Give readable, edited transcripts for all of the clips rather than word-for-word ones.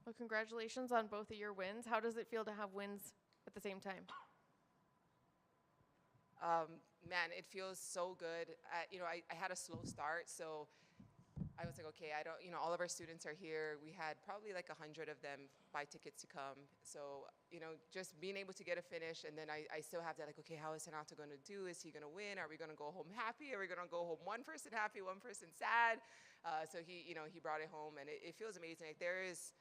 Well, congratulations on both of your wins. How does it feel to have wins at the same time? Man, it feels so good. I had a slow start, so I was like, okay, I don't, all of our students are here. We had probably like 100 of them buy tickets to come. So, just being able to get a finish, and then I still have that, like, okay, how is Renato going to do? Is he going to win? Are we going to go home happy? Are we going to go home one person happy, one person sad? So he brought it home, and it feels amazing. Like, there is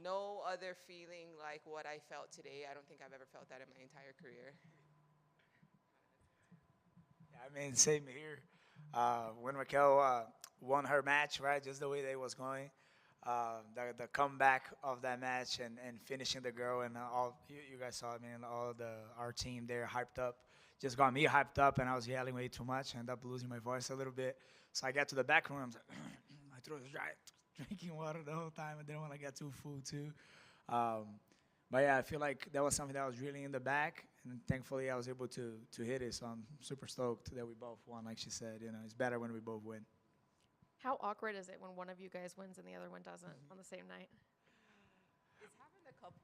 no other feeling like what I felt today. I don't think I've ever felt that in my entire career. Yeah, I mean, same here. When Raquel won her match, right, just the way that it was going, the comeback of that match and finishing the girl and all you guys saw, I mean, all our team there hyped up, just got me hyped up, and I was yelling way too much. I ended up losing my voice a little bit. So I got to the back room, I was like, my throat was dry, drinking water the whole time. I didn't want to get too full too. Um, but yeah, I feel like that was something that was really in the back, and thankfully I was able to hit it. So I'm super stoked that we both won. Like she said, it's better when we both win. How awkward is it when one of you guys wins and the other one doesn't on the same night? It's happened a couple.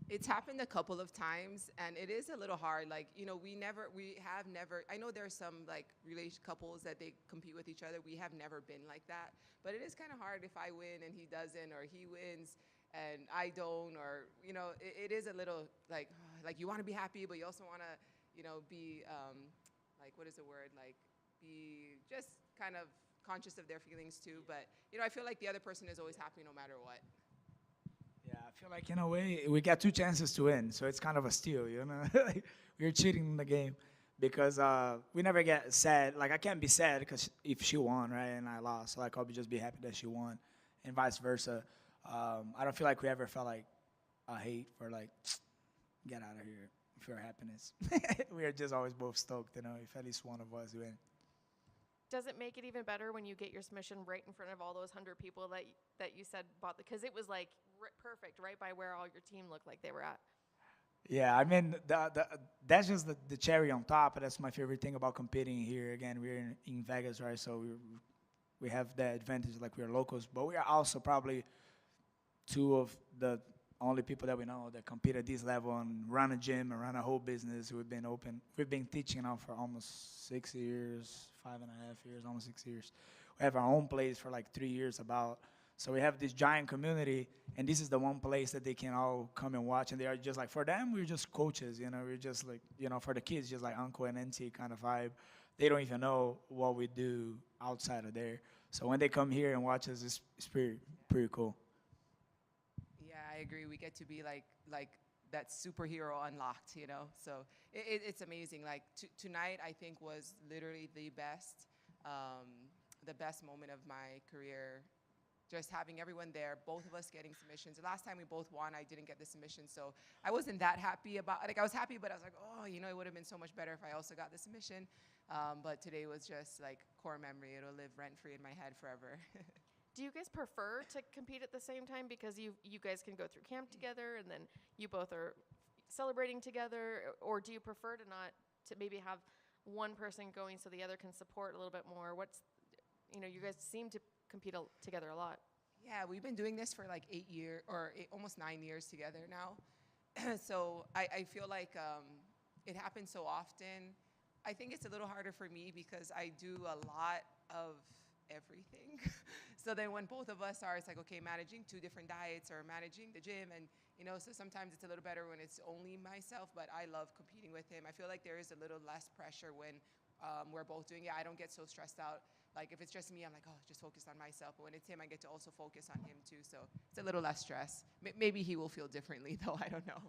It's happened a couple of times, and it is a little hard. Like, we have never. I know there are some like relation couples that they compete with each other. We have never been like that, but it is kind of hard if I win and he doesn't, or he wins and I don't, or it is a little like you want to be happy, but you also want to, be like, what is the word, like, be just kind of conscious of their feelings too. But I feel like the other person is always happy no matter what. Yeah, I feel like in a way we got two chances to win, so it's kind of a steal, like, we're cheating in the game because we never get sad. Like, I can't be sad because if she won, right, and I lost, so like I'll just be happy that she won, and vice versa. I don't feel like we ever felt like a hate for like get out of here for happiness. We are just always both stoked, if at least one of us win. Does it make it even better when you get your submission right in front of all those 100 people that you said bought because it was like perfect right by where all your team looked like they were at? Yeah, I mean, that's just the cherry on top. That's my favorite thing about competing here. Again, we're in Vegas, right? So we have the advantage, like we're locals, but we are also probably two of the only people that we know that compete at this level and run a gym and run a whole business. We've been teaching now for almost 6 years, 5.5 years, almost 6 years. We have our own place for like 3 years about. So we have this giant community, and this is the one place that they can all come and watch. And they are just like, for them, we're just coaches, we're just like, for the kids, just like uncle and auntie kind of vibe. They don't even know what we do outside of there. So when they come here and watch us, it's pretty cool. Yeah, I agree. We get to be like that superhero unlocked. So it's amazing. Like tonight, I think was literally the best moment of my career. Just having everyone there, both of us getting submissions. The last time we both won, I didn't get the submission, so I wasn't that happy about. Like, I was happy, but I was like, oh, it would have been so much better if I also got the submission. But today was just like core memory. It'll live rent free in my head forever. Do you guys prefer to compete at the same time because you guys can go through camp together and then you both are celebrating together, or do you prefer to maybe have one person going so the other can support a little bit more? You guys seem to compete together a lot. Yeah, we've been doing this for like 8 years or almost 9 years together now. So I feel like it happens so often. I think it's a little harder for me because I do a lot of everything. So then when both of us are, it's like, okay, managing 2 different diets or managing the gym. And, so sometimes it's a little better when it's only myself, but I love competing with him. I feel like there is a little less pressure when we're both doing it. I don't get so stressed out. Like, if it's just me, I'm like, oh, just focus on myself. But when it's him, I get to also focus on him too. So it's a little less stress. Maybe he will feel differently, though. I don't know.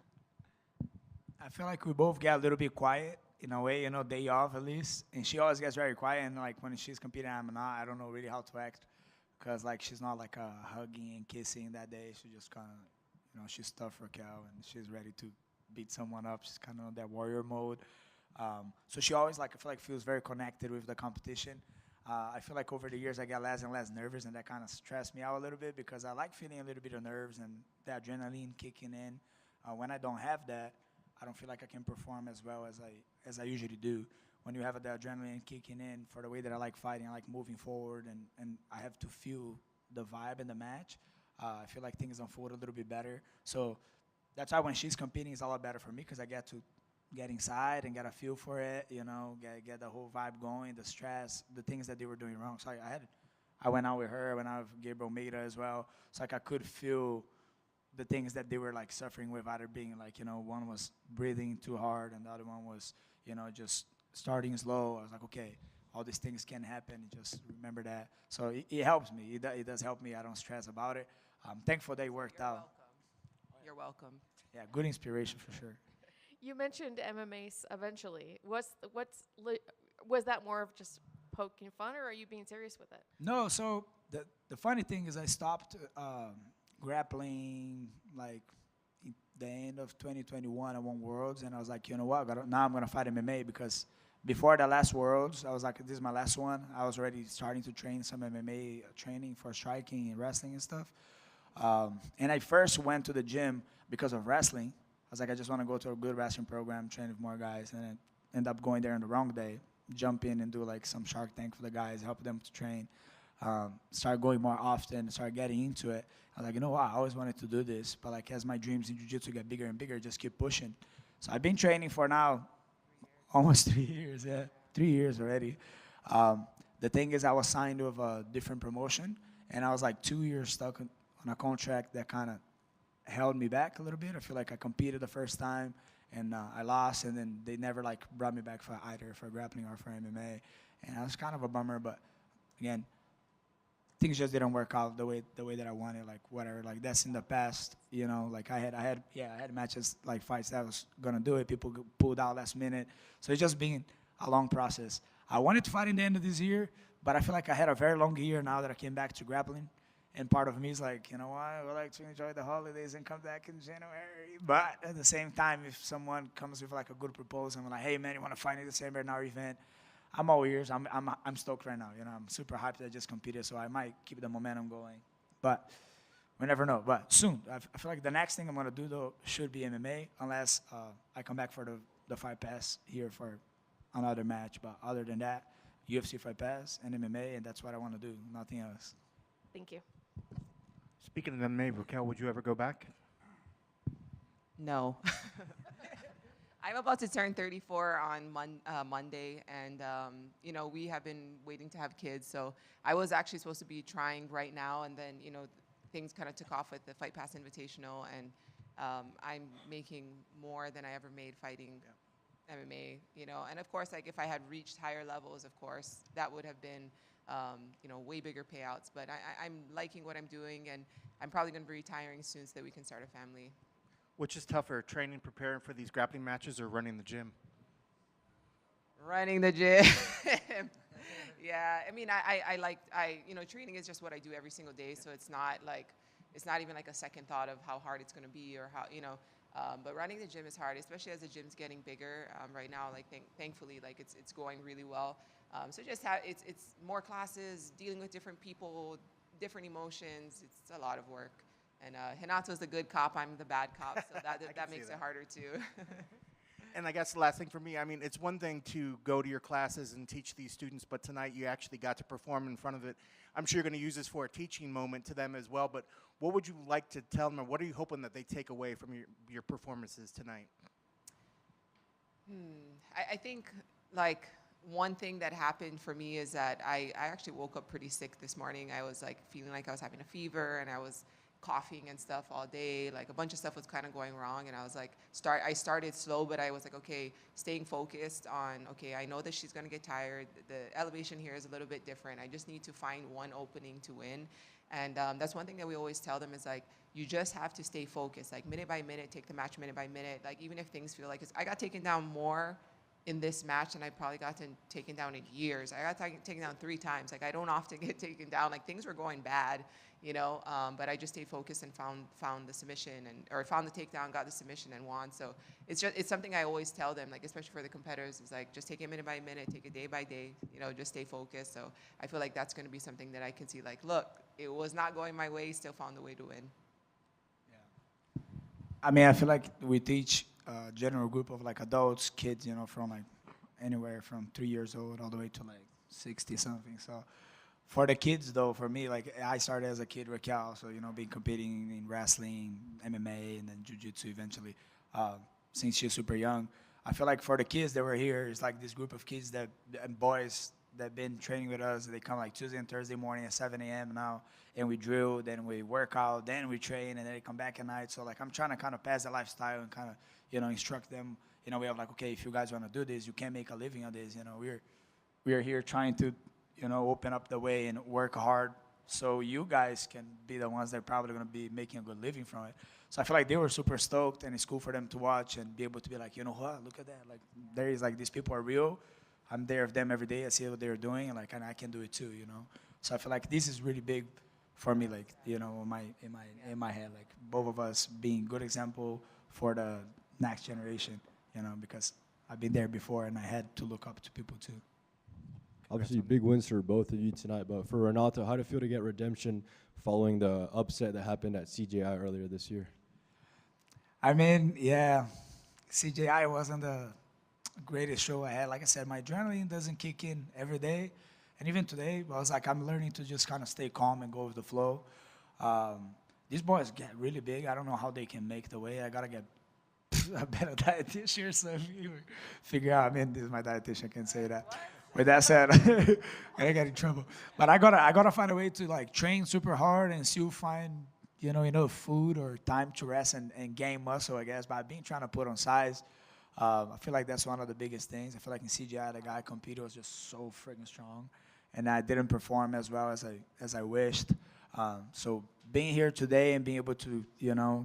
I feel like we both get a little bit quiet in a way, day off at least. And she always gets very quiet. And like when she's competing, I'm not. I don't know really how to act because like she's not like hugging and kissing that day. She just kind of, she's tough Raquel and she's ready to beat someone up. She's kind of in that warrior mode. So she always I feel like feels very connected with the competition. I feel like over the years I get less and less nervous, and that kind of stressed me out a little bit because I like feeling a little bit of nerves and the adrenaline kicking in. When I don't have that, I don't feel like I can perform as well as I usually do. When you have the adrenaline kicking in for the way that I like fighting, I like moving forward, and I have to feel the vibe in the match. I feel like things unfold a little bit better. So that's why when she's competing, it's a lot better for me because I get to get inside and get a feel for it, get the whole vibe going, the stress, the things that they were doing wrong. So I went out with her, I went out with Gabriel Meira as well. So like I could feel the things that they were like suffering with, either being like, one was breathing too hard and the other one was, just starting slow. I was like, okay, all these things can happen. Just remember that. So it helps me. It does help me. I don't stress about it. I'm thankful they worked out. You're welcome. Yeah, good inspiration for sure. You mentioned MMA eventually. Was that more of just poking fun, or are you being serious with it? No, so the funny thing is I stopped grappling like in the end of 2021. I won Worlds, and I was like, you know what? Now I'm gonna fight MMA because before the last Worlds, I was like, this is my last one. I was already starting to train some MMA training for striking and wrestling and stuff. And I first went to the gym because of wrestling. I was like, I just want to go to a good wrestling program, train with more guys, and I end up going there on the wrong day, jump in and do like some Shark Tank for the guys, help them to train, start going more often, start getting into it. I was like, you know what, I always wanted to do this, but like as my dreams in jiu-jitsu get bigger and bigger, just keep pushing. So I've been training for now almost 3 years, yeah, 3 years already. The thing is I was signed with a different promotion, and I was like 2 years stuck on a contract that kind of held me back a little bit. I feel like I competed the first time, and I lost, and then they never like brought me back for either for grappling or for MMA, and that was kind of a bummer. But again, things just didn't work out the way that I wanted. Like whatever, like that's in the past. Like I had matches like fights that I was gonna do it. People pulled out last minute, so it's just been a long process. I wanted to fight in the end of this year, but I feel like I had a very long year now that I came back to grappling. And part of me is like, you know what, I would like to enjoy the holidays and come back in January. But at the same time, if someone comes with like a good proposal, I'm like, hey man, you want to fight in December in our event? I'm all ears. I'm stoked right now. I'm super hyped that I just competed, so I might keep the momentum going. But we never know. But soon, I feel like the next thing I'm gonna do though should be MMA, unless I come back for the Fight Pass here for another match. But other than that, UFC Fight Pass and MMA, and that's what I want to do. Nothing else. Thank you. Speaking of MMA, Raquel, would you ever go back? No. I'm about to turn 34 on Monday, and we have been waiting to have kids. So I was actually supposed to be trying right now, and then things kind of took off with the Fight Pass Invitational, and I'm making more than I ever made fighting MMA. And of course, like if I had reached higher levels, of course, that would have been way bigger payouts. But I'm liking what I'm doing, and I'm probably going to be retiring soon so that we can start a family. Which is tougher, training, preparing for these grappling matches, or running the gym? Running the gym. Yeah, I mean, training is just what I do every single day, so it's not even like a second thought of how hard it's going to be or how, but running the gym is hard, especially as the gym's getting bigger. Right now, like thankfully, like it's going really well. So just it's more classes, dealing with different people, different emotions. It's a lot of work. And Renato's the good cop, I'm the bad cop, so that makes it harder too. And I guess the last thing for me, I mean, it's one thing to go to your classes and teach these students, but tonight you actually got to perform in front of it. I'm sure you're going to use this for a teaching moment to them as well, but what would you like to tell them, or what are you hoping that they take away from your performances tonight? I think, like, one thing that happened for me is that I actually woke up pretty sick this morning. I was, like, feeling like I was having a fever, and I was coughing and stuff all day. Like a bunch of stuff was kind of going wrong, and I was like, I started slow, but I was like, okay, staying focused on, okay, I know that she's gonna get tired. The elevation here is a little bit different. I just need to find one opening to win. And that's one thing that we always tell them is like, you just have to stay focused, like minute by minute, take the match minute by minute. Like even if things feel like I got taken down more in this match than I probably gotten taken down in years. I got taken down 3 times. Like I don't often get taken down. Like things were going bad, but I just stayed focused and found the submission or found the takedown, got the submission and won. So it's something I always tell them, like especially for the competitors, is like just take it minute by minute, take it day by day, just stay focused. So I feel like that's going to be something that I can see, like, look, it was not going my way, still found a way to win. Yeah. I mean, I feel like we teach a general group of like adults, kids, from like anywhere from 3 years old all the way to like 60 something. So For the kids, though, for me, like I started as a kid, Raquel, so been competing in wrestling, MMA, and then jiu-jitsu eventually, uh, since she's super young. I feel like for the kids that were here, it's like this group of kids that and boys that been training with us. They come like Tuesday and Thursday morning at 7 a.m. now, and we drill, then we work out, then we train, and then they come back at night. So like I'm trying to kind of pass the lifestyle and kind of instruct them. We have like, okay, if you guys want to do this, you can make a living on this. We're here trying to open up the way and work hard so you guys can be the ones that are probably going to be making a good living from it. So I feel like they were super stoked, and it's cool for them to watch and be able to be like, what, look at that. Like, there is like, these people are real. I'm there with them every day. I see what they're doing, and like, and I can do it too. So I feel like this is really big for me, like, in my head, like both of us being good example for the next generation, because I've been there before and I had to look up to people too. Obviously, big wins for both of you tonight, but for Renato, how did it feel to get redemption following the upset that happened at CJI earlier this year? I mean, yeah, CJI wasn't the greatest show I had. Like I said, my adrenaline doesn't kick in every day. And even today, I was like, I'm learning to just kind of stay calm and go with the flow. These boys get really big. I don't know how they can make the weight. I got to get a better dietitian, so if you figure out, this is my dietitian, I can say that. With that said, I get in trouble. But I gotta find a way to like train super hard and still find enough food or time to rest and gain muscle, I guess. But I've been trying to put on size. I feel like that's one of the biggest things. I feel like in CGI, the guy I competed was just so freaking strong, and I didn't perform as well as I wished. So being here today and being able to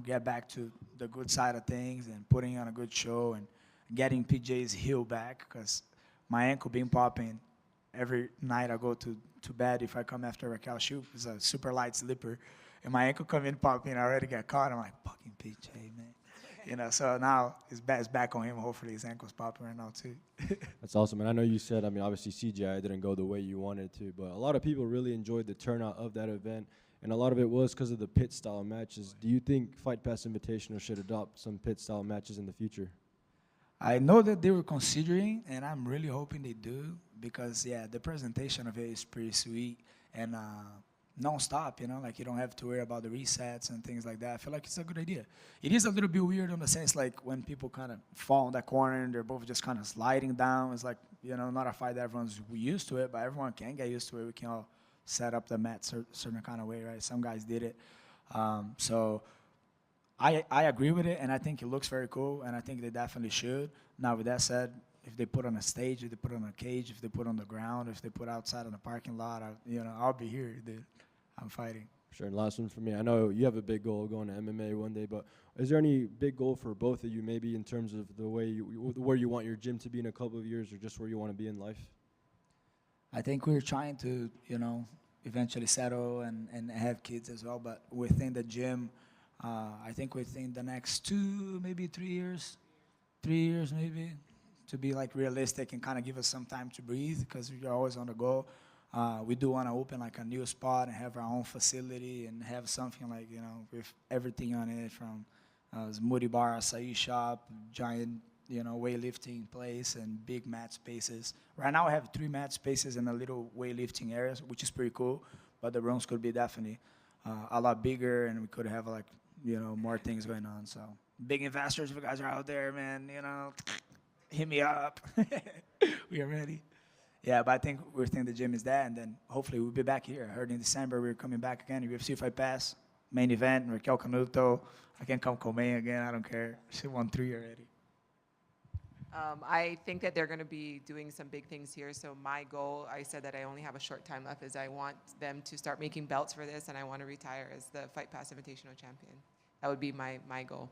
get back to the good side of things and putting on a good show and getting PJ's heel back, because my ankle been popping every night I go to bed. If I come after Raquel shoot, it's a super light slipper, and my ankle come in popping, I already get caught. I'm like, fucking PJ, man. So now it's back on him. Hopefully his ankle's popping right now too. That's awesome. And I know you said, obviously CGI didn't go the way you wanted to, but a lot of people really enjoyed the turnout of that event, and a lot of it was because of the pit-style matches. Do you think Fight Pass Invitational should adopt some pit-style matches in the future? I know that they were considering, and I'm really hoping they do, because, yeah, the presentation of it is pretty sweet and non-stop, like you don't have to worry about the resets and things like that. I feel like it's a good idea. It is a little bit weird in the sense, like, when people kind of fall in that corner and they're both just kind of sliding down. It's like, not a fight that everyone's used to it, but everyone can get used to it. We can all set up the mat certain kind of way, right? Some guys did it. So I agree with it, and I think it looks very cool, and I think they definitely should. Now, with that said, if they put on a stage, if they put on a cage, if they put on the ground, if they put outside in the parking lot, I'll be here, dude. I'm fighting. Sure, and last one for me. I know you have a big goal going to MMA one day, but is there any big goal for both of you, maybe in terms of the way where you want your gym to be in a couple of years, or just where you want to be in life? I think we're trying to, eventually settle and have kids as well, but within the gym, I think within the next 2, maybe 3 years, maybe, to be like realistic and kind of give us some time to breathe, because we're always on the go. We do want to open like a new spot and have our own facility and have something like, with everything on it, from smoothie bar, acai shop, giant, weightlifting place and big mat spaces. Right now I have 3 mat spaces and a little weightlifting areas, which is pretty cool, but the rooms could be definitely a lot bigger, and we could have like, more things going on. So big investors, if you guys are out there, man, hit me up. We are ready. Yeah, but I think within the gym is that, and then hopefully we'll be back here. I heard in December we're coming back again. UFC Fight Pass, main event, Raquel Canuto. I can come Comain again, I don't care. She won 3 already. I think that they're going to be doing some big things here. So my goal, I said that I only have a short time left, is I want them to start making belts for this, and I want to retire as the Fight Pass Invitational champion. That would be my goal.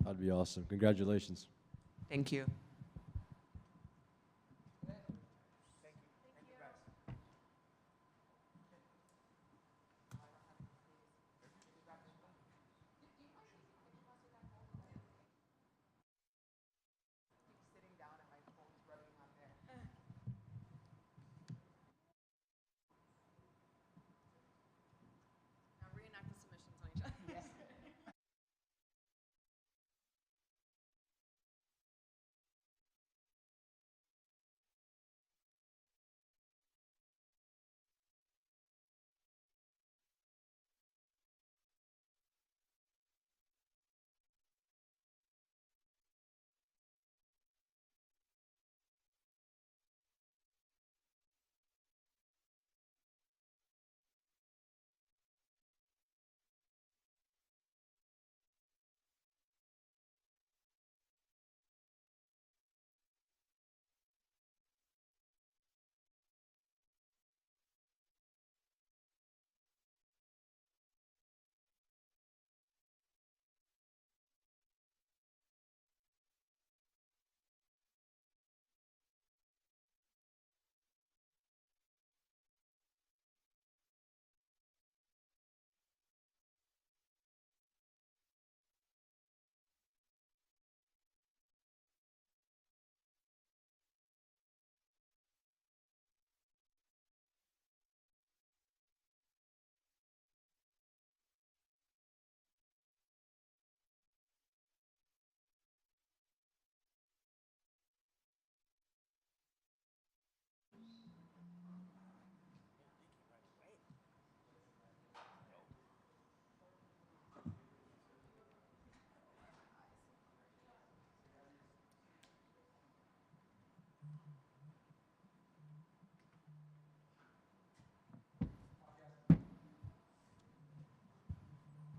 That'd be awesome. Congratulations. Thank you.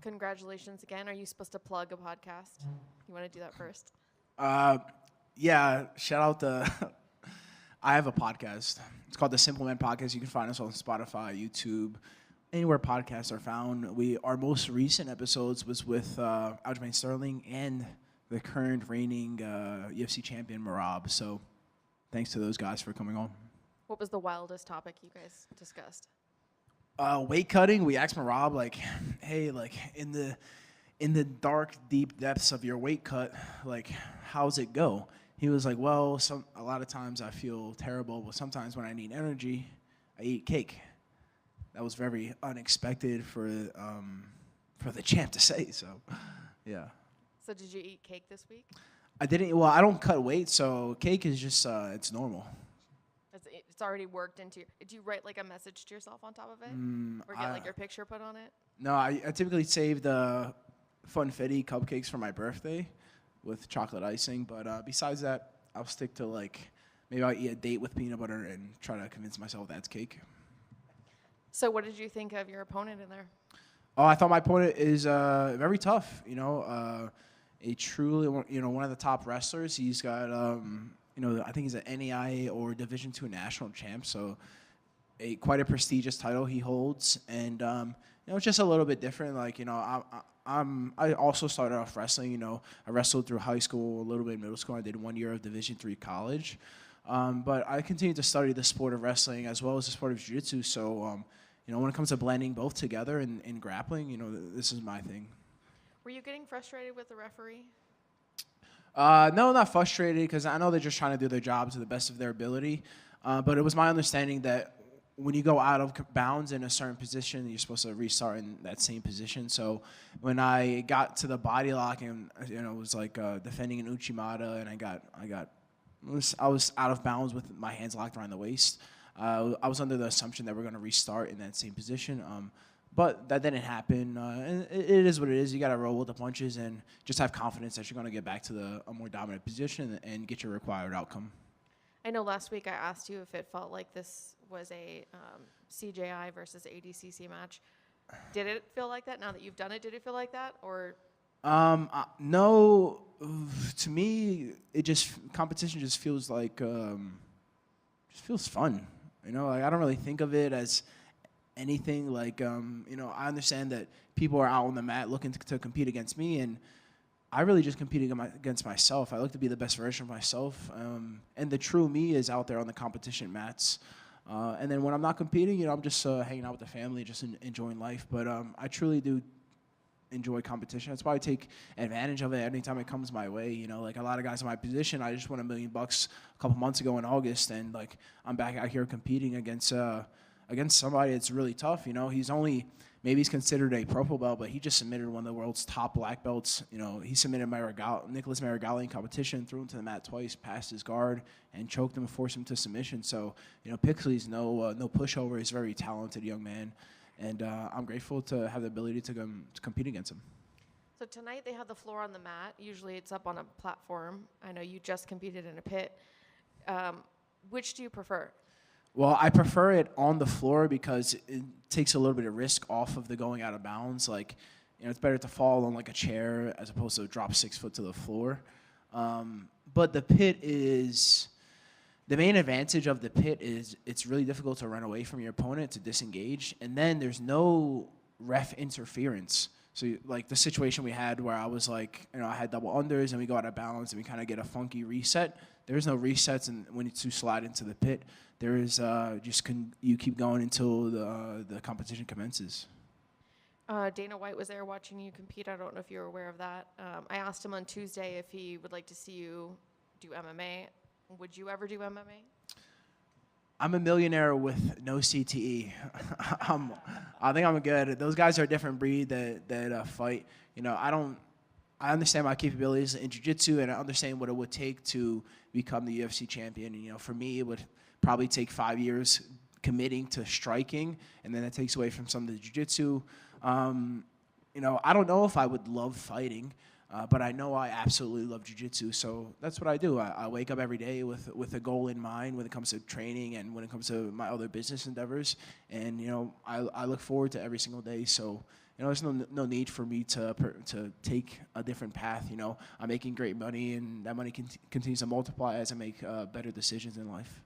Congratulations again. Are you supposed to plug a podcast? You want to do that first? Yeah, shout out to. I have a podcast. It's called the Simple Man Podcast. You can find us on Spotify, YouTube, anywhere podcasts are found. Our most recent episodes was with Aljamain Sterling and the current reigning UFC champion Marab. So, thanks to those guys for coming on. What was the wildest topic you guys discussed? Weight cutting. We asked Marab like, hey, like in the dark, deep depths of your weight cut, like how's it go? He was like, well, a lot of times I feel terrible, but sometimes when I need energy, I eat cake. That was very unexpected for the champ to say. So, yeah. So did you eat cake this week? I didn't. Well, I don't cut weight, so cake is just it's normal. It's already worked into your. Did you write like a message to yourself on top of it, or get like your picture put on it? No, I typically save the funfetti cupcakes for my birthday with chocolate icing. But besides that, I'll stick to like maybe I'll eat a date with peanut butter and try to convince myself that's cake. So what did you think of your opponent in there? Oh, I thought my opponent is very tough. You know, a truly one of the top wrestlers. He's got I think he's an NAIA or Division II national champ. So quite a prestigious title he holds, and it's just a little bit different. Like I also started off wrestling. I wrestled through high school, a little bit in middle school. I did 1 year of Division III college, but I continued to study the sport of wrestling as well as the sport of jiu-jitsu. So when it comes to blending both together and grappling, this is my thing. Were you getting frustrated with the referee? No, not frustrated, because I know they're just trying to do their job to the best of their ability. But it was my understanding that when you go out of bounds in a certain position, you're supposed to restart in that same position. So when I got to the body lock and it was like defending an Uchimata, and I was out of bounds with my hands locked around the waist. I was under the assumption that we're going to restart in that same position. But that didn't happen. And it is what it is. You got to roll with the punches and just have confidence that you're going to get back to a more dominant position and get your required outcome. I know last week I asked you if it felt like this was a CJI versus ADCC match. Did it feel like that? Now that you've done it, did it feel like that? Or no. To me, competition just feels like just feels fun. Like I don't really think of it as anything like, I understand that people are out on the mat looking to compete against me, and I really just compete against myself. I look to be the best version of myself, and the true me is out there on the competition mats. And then when I'm not competing, I'm just hanging out with the family, just enjoying life. But I truly do enjoy competition. That's why I take advantage of it anytime it comes my way. Like a lot of guys in my position, I just won $1 million a couple months ago in August, and like I'm back out here competing against somebody that's really tough. Maybe he's considered a purple belt, but he just submitted one of the world's top black belts. He submitted Nicholas Marigali in competition, threw him to the mat twice, passed his guard, and choked him and forced him to submission. So, Pixley's no pushover. He's a very talented young man, and I'm grateful to have the ability to compete against him. So tonight they have the floor on the mat. Usually it's up on a platform. I know you just competed in a pit. Which do you prefer? Well, I prefer it on the floor because it takes a little bit of risk off of the going out of bounds. Like, it's better to fall on like a chair as opposed to drop 6 foot to the floor. But the pit the main advantage of the pit is it's really difficult to run away from your opponent, to disengage, and then there's no ref interference. So like the situation we had where I was like, I had double unders and we go out of bounds and we kind of get a funky reset. There's no resets when you slide into the pit. There is you keep going until the competition commences. Dana White was there watching you compete. I don't know if you were aware of that. I asked him on Tuesday if he would like to see you do MMA. Would you ever do MMA? I'm a millionaire with no CTE. I think I'm good. Those guys are a different breed that fight. I understand my capabilities in jiu-jitsu, and I understand what it would take to become the UFC champion. For me, it would probably take 5 years committing to striking, and then that takes away from some of the jiu-jitsu. I don't know if I would love fighting, but I know I absolutely love jiu-jitsu, so that's what I do. I wake up every day with a goal in mind when it comes to training and when it comes to my other business endeavors, and I look forward to every single day. So there's no need for me to take a different path. I'm making great money, and that money continues to multiply as I make better decisions in life.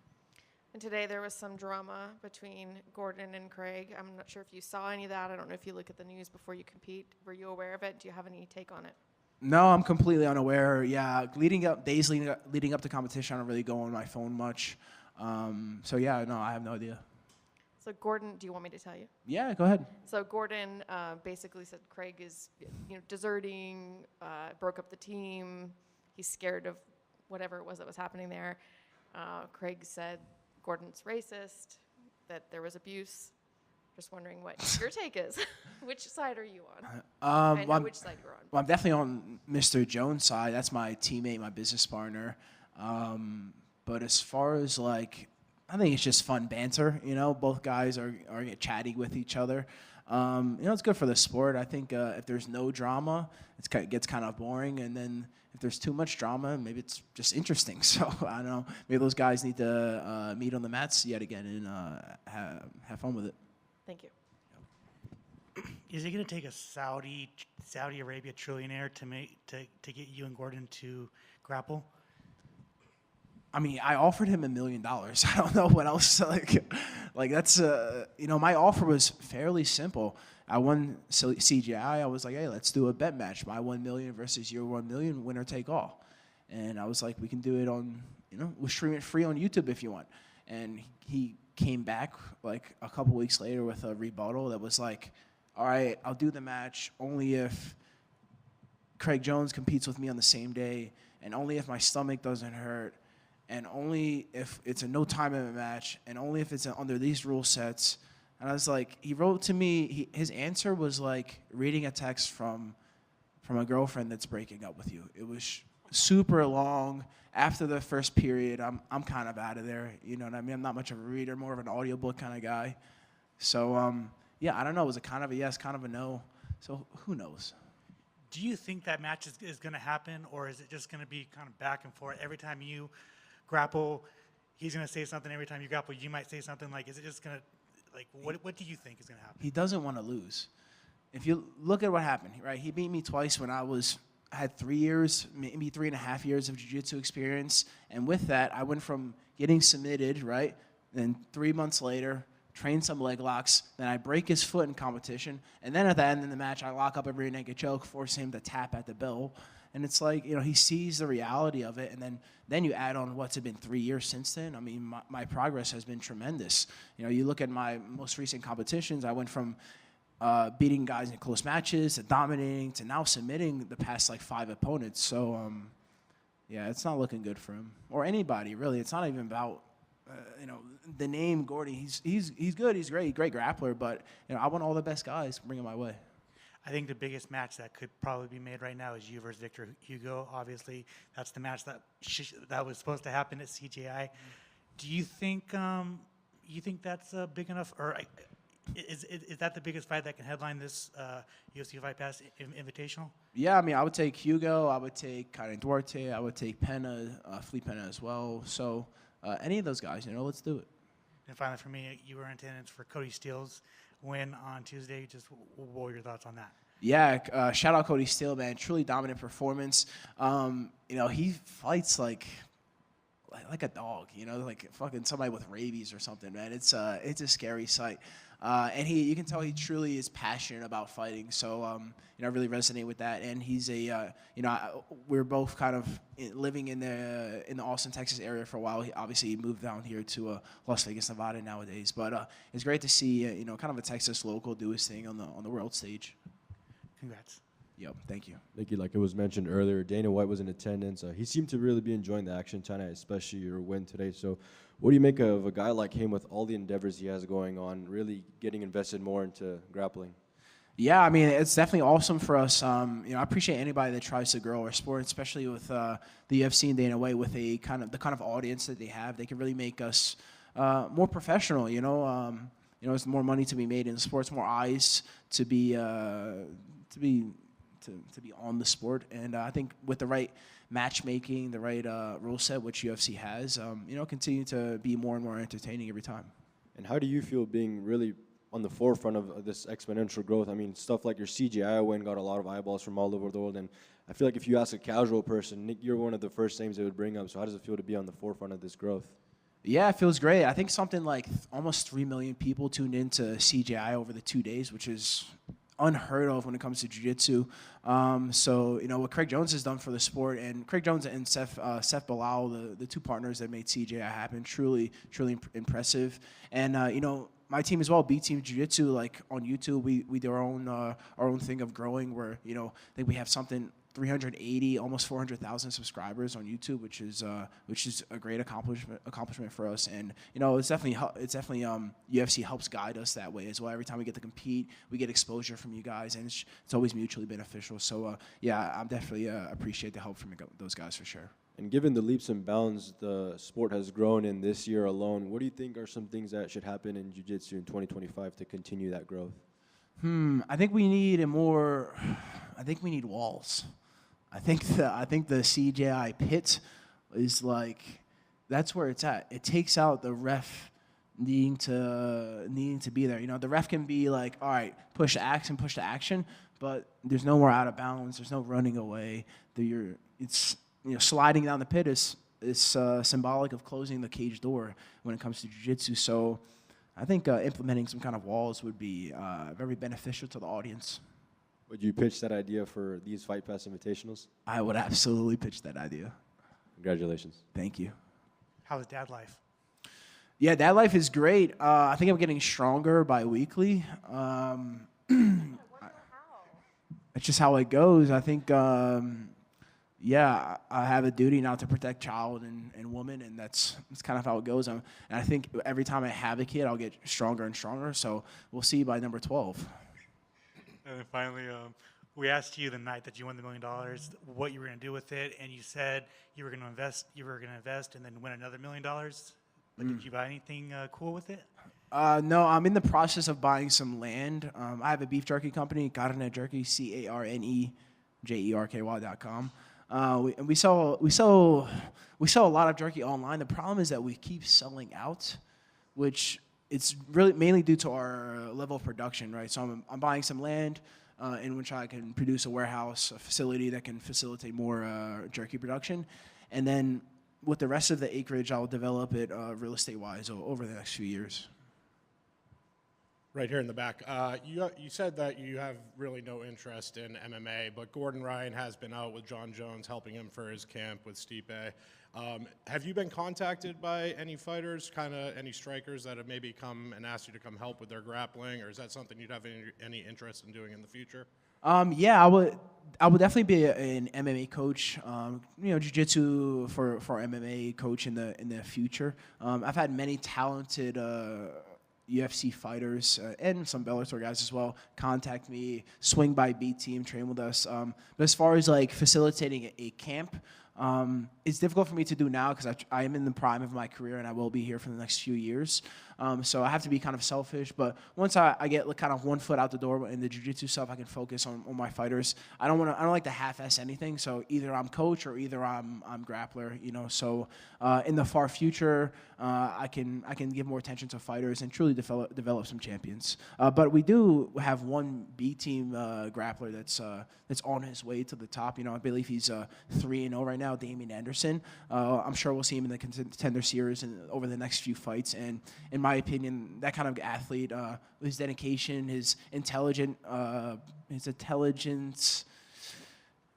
And today there was some drama between Gordon and Craig. I'm not sure if you saw any of that. I don't know if you look at the news before you compete. Were you aware of it? Do you have any take on it? No, I'm completely unaware. Yeah, leading up to competition, I don't really go on my phone much. So yeah, no, I have no idea. So Gordon, do you want me to tell you? Yeah, go ahead. So Gordon basically said Craig is, deserting, broke up the team. He's scared of whatever it was that was happening there. Craig said Gordon's racist, that there was abuse. Just wondering what your take is. Which side are you on? I know which side you're on. Well, I'm definitely on Mr. Jones' side. That's my teammate, my business partner. But as far as I think it's just fun banter. Both guys are chatty with each other. It's good for the sport. I think if there's no drama, it gets kind of boring. And then if there's too much drama, maybe it's just interesting. So I don't know. Maybe those guys need to meet on the mats yet again and have fun with it. Thank you. Is it going to take a Saudi Arabia trillionaire to get you and Gordon to grapple? I mean, I offered him $1 million. I don't know what else. That's my offer was fairly simple. I won CGI. I was like, hey, let's do a bet match. My $1 million versus your $1 million, winner take all. And I was like, we can do it on, we'll stream it free on YouTube if you want. And he came back a couple weeks later with a rebuttal that was like, all right, I'll do the match only if Craig Jones competes with me on the same day, and only if my stomach doesn't hurt, and only if it's a no time limit match, and only if it's under these rule sets. And I was like, he wrote to me, his answer was like reading a text from a girlfriend that's breaking up with you. It was super long. After the first period, I'm kind of out of there. You know what I mean? I'm not much of a reader, more of an audiobook kind of guy. So, yeah, I don't know. Was it kind of a yes, kind of a no? So who knows? Do you think that match is going to happen, or is it just going to be kind of back and forth? Every time you grapple, he's going to say something. Every time you grapple, you might say something. Is it just going to, what do you think is going to happen? He doesn't want to lose. If you look at what happened, right? He beat me twice when I had 3 years, maybe 3.5 years of jiu-jitsu experience. And with that, I went from getting submitted, right? Then 3 months later, train some leg locks. Then I break his foot in competition. And then at the end of the match, I lock up a rear naked choke, force him to tap at the bell. And it's like, he sees the reality of it. And then you add on what's it been 3 years since then. I mean, my progress has been tremendous. You look at my most recent competitions, I went from beating guys in close matches to dominating to now submitting the past 5 opponents. So, yeah, it's not looking good for him or anybody really. It's not even about the name Gordy. He's good. He's great grappler. But I want all the best guys. Bring him my way. I think the biggest match that could probably be made right now is you versus Victor Hugo. Obviously, that's the match that was supposed to happen at CGI. Do you think that's big enough, or is that the biggest fight that can headline this UFC Fight Pass Invitational? Yeah, I mean, I would take Hugo. I would take Karen Duarte. I would take Pena, Felipe Pena as well. So any of those guys, let's do it. And finally, for me, you were in attendance for Cody Steele's win on Tuesday. Just what were your thoughts on that? Yeah, shout out Cody Steele, man. Truly dominant performance. He fights like a dog, like fucking somebody with rabies or something, man. It's a scary sight. And you can tell he truly is passionate about fighting. So, I really resonate with that. And he's we're both kind of living in the Austin, Texas area for a while. He moved down here to Las Vegas, Nevada nowadays. But it's great to see, kind of a Texas local do his thing on the world stage. Congrats. Yep, thank you. Thank you. Like it was mentioned earlier, Dana White was in attendance. He seemed to really be enjoying the action tonight, especially your win today. So what do you make of a guy like him with all the endeavors he has going on, really getting invested more into grappling? Yeah, I mean, it's definitely awesome for us. I appreciate anybody that tries to grow our sport, especially with the UFC and Dana White, with the kind of audience that they have. They can really make us more professional. There's more money to be made in sports, more eyes to be on the sport. And I think with the right matchmaking, the right rule set, which UFC has, continue to be more and more entertaining every time. And how do you feel being really on the forefront of this exponential growth. I mean, stuff like your CGI win got a lot of eyeballs from all over the world, and I feel like if you ask a casual person, Nick, you're one of the first names they would bring up. So how does it feel to be on the forefront of this growth? Yeah, it feels great. I think something like almost 3 million people tuned into CGI over the 2 days, which is unheard of when it comes to jiu-jitsu. So, you know, what Craig Jones has done for the sport, and Craig Jones and Seth Bilal, the two partners that made CGI happen, truly impressive. And, you know, my team as well, B Team Jiu-Jitsu, like on YouTube, we do our own thing of growing where, you know, I think we have something 380, almost 400,000 subscribers on YouTube, which is a great accomplishment for us. And you know, it's definitely UFC helps guide us that way as well. Every time we get to compete, we get exposure from you guys, and it's always mutually beneficial. So yeah, I'm definitely appreciate the help from those guys for sure. And given the leaps and bounds the sport has grown in this year alone, what do you think are some things that should happen in jiu-jitsu in 2025 to continue that growth? I think we need walls. I think the CJI pit is like, that's where it's at. It takes out the ref needing to be there. You know, the ref can be like, all right, push to action, but there's no more out of bounds. There's no running away. It's sliding down the pit is symbolic of closing the cage door when it comes to jiu-jitsu. So I think implementing some kind of walls would be very beneficial to the audience. Would you pitch that idea for these Fight Pass Invitationals? I would absolutely pitch that idea. Congratulations. Thank you. How's dad life? Yeah, dad life is great. I think I'm getting stronger bi-weekly. It's just how it goes. I think, yeah, I have a duty now to protect child and woman, and that's kind of how it goes. And I think every time I have a kid, I'll get stronger and stronger. So we'll see by number 12. And then finally, we asked you the night that you won the $1 million what you were going to do with it, and you said you were going to invest. You were going to invest and then win another $1 million. But did you buy anything cool with it? No, I'm in the process of buying some land. I have a beef jerky company, Carne Jerky, CarneJerky.com. We sell a lot of jerky online. The problem is that we keep selling out, which it's really mainly due to our level of production, right? So I'm buying some land in which I can produce a warehouse, a facility that can facilitate more jerky production. And then with the rest of the acreage, I'll develop it real estate-wise over the next few years. Right here in the back. You said that you have really no interest in MMA, but Gordon Ryan has been out with John Jones helping him for his camp with Stipe. Have you been contacted by any fighters, kind of any strikers that have maybe come and asked you to come help with their grappling, or is that something you'd have any interest in doing in the future? Yeah, I would definitely be an MMA coach. Jiu-jitsu for MMA coach in the future. I've had many talented UFC fighters and some Bellator guys as well contact me, swing by B Team, train with us. But as far as like facilitating a camp, it's difficult for me to do now because I am in the prime of my career and I will be here for the next few years. So I have to be kind of selfish. But once I get like kind of one foot out the door in the jiu-jitsu stuff, I can focus on my fighters. I don't like to half-ass anything. So either I'm coach or either I'm grappler. So in the far future, I can give more attention to fighters and truly develop some champions. But we do have one B Team grappler that's on his way to the top. I believe he's 3-0 right now, Damian Anderson. I'm sure we'll see him in the Contender Series and over the next few fights. And in my opinion, that kind of athlete, his dedication, his intelligence.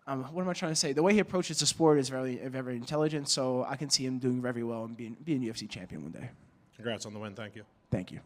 What am I trying to say? The way he approaches the sport is very, very intelligent. So I can see him doing very well and being UFC champion one day. Congrats on the win. Thank you. Thank you.